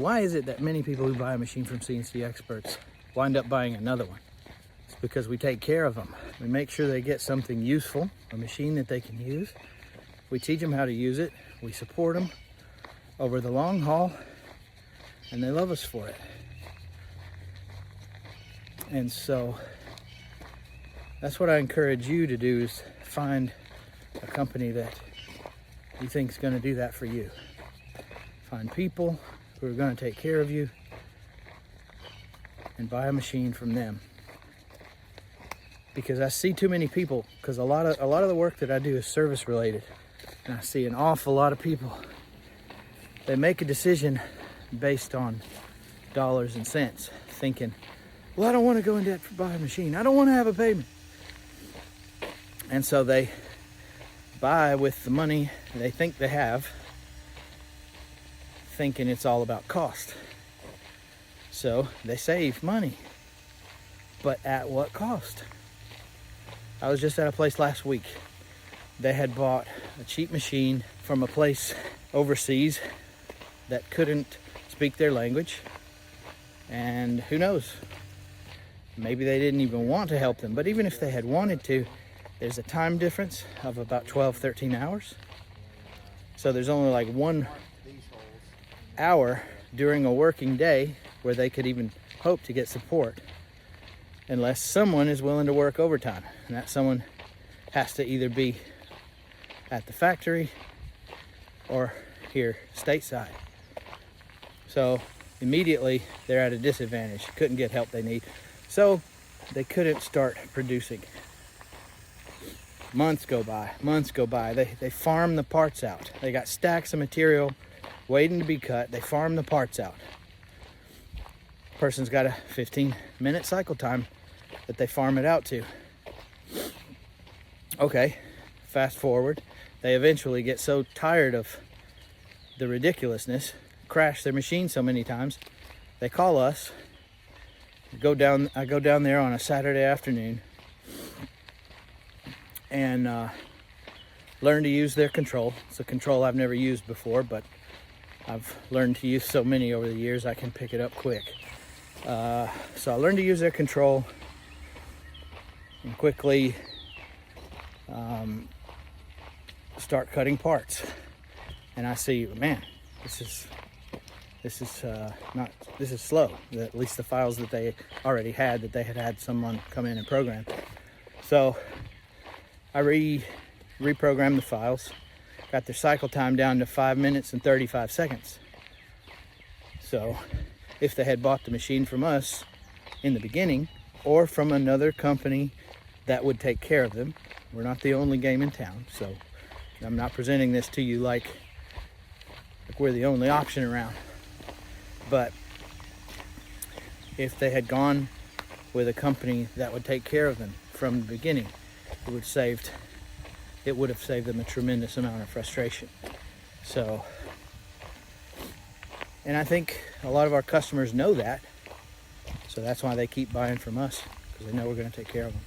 Why is it that many people who buy a machine from CNC Experts wind up buying another one? It's because we take care of them. We make sure they get something useful, a machine that they can use. We teach them how to use it. We support them over the long haul, and they love us for it. And so that's what I encourage you to do, is find a company that you think is going to do that for you. Find people who are going to take care of you and buy a machine from them. Because I see too many people, because a lot of the work that I do is service related, and I see an awful lot of people. They make a decision based on dollars and cents, thinking, well, I don't want to go in debt to buy a machine. I don't want to have a payment. And so they buy with the money they think they have, thinking it's all about cost. So they save money, but at what cost? I was just at a place last week. They had bought a cheap machine from a place overseas that couldn't speak their language. And who knows? Maybe they didn't even want to help them. But even if they had wanted to, there's a time difference of about 12, 13 hours. So there's only like 1 hour during a working day where they could even hope to get support, unless someone is willing to work overtime. And that someone has to either be at the factory or here stateside. So immediately they're at a disadvantage, couldn't get help they need. So they couldn't start producing. Months go by. They farm the parts out. They got stacks of material waiting to be cut. They farm the parts out. Person's got a 15-minute cycle time that they farm it out to. Okay, fast forward. They eventually get so tired of the ridiculousness, crash their machine so many times, they call us. I go down there on a Saturday afternoon and learn to use their control. It's a control I've never used before, but I've learned to use so many over the years I can pick it up quick. So I learned to use their control and quickly start cutting parts. And I see, man, this is slow. At least the files that they already had, that they had someone come in and program. So I reprogrammed the files, got their cycle time down to 5 minutes and 35 seconds. So if they had bought the machine from us in the beginning, or from another company that would take care of them, we're not the only game in town. So I'm not presenting this to you like we're the only option around. But if they had gone with a company that would take care of them from the beginning, it would have saved them a tremendous amount of frustration. So, and I think a lot of our customers know that. So that's why they keep buying from us, because they know we're going to take care of them.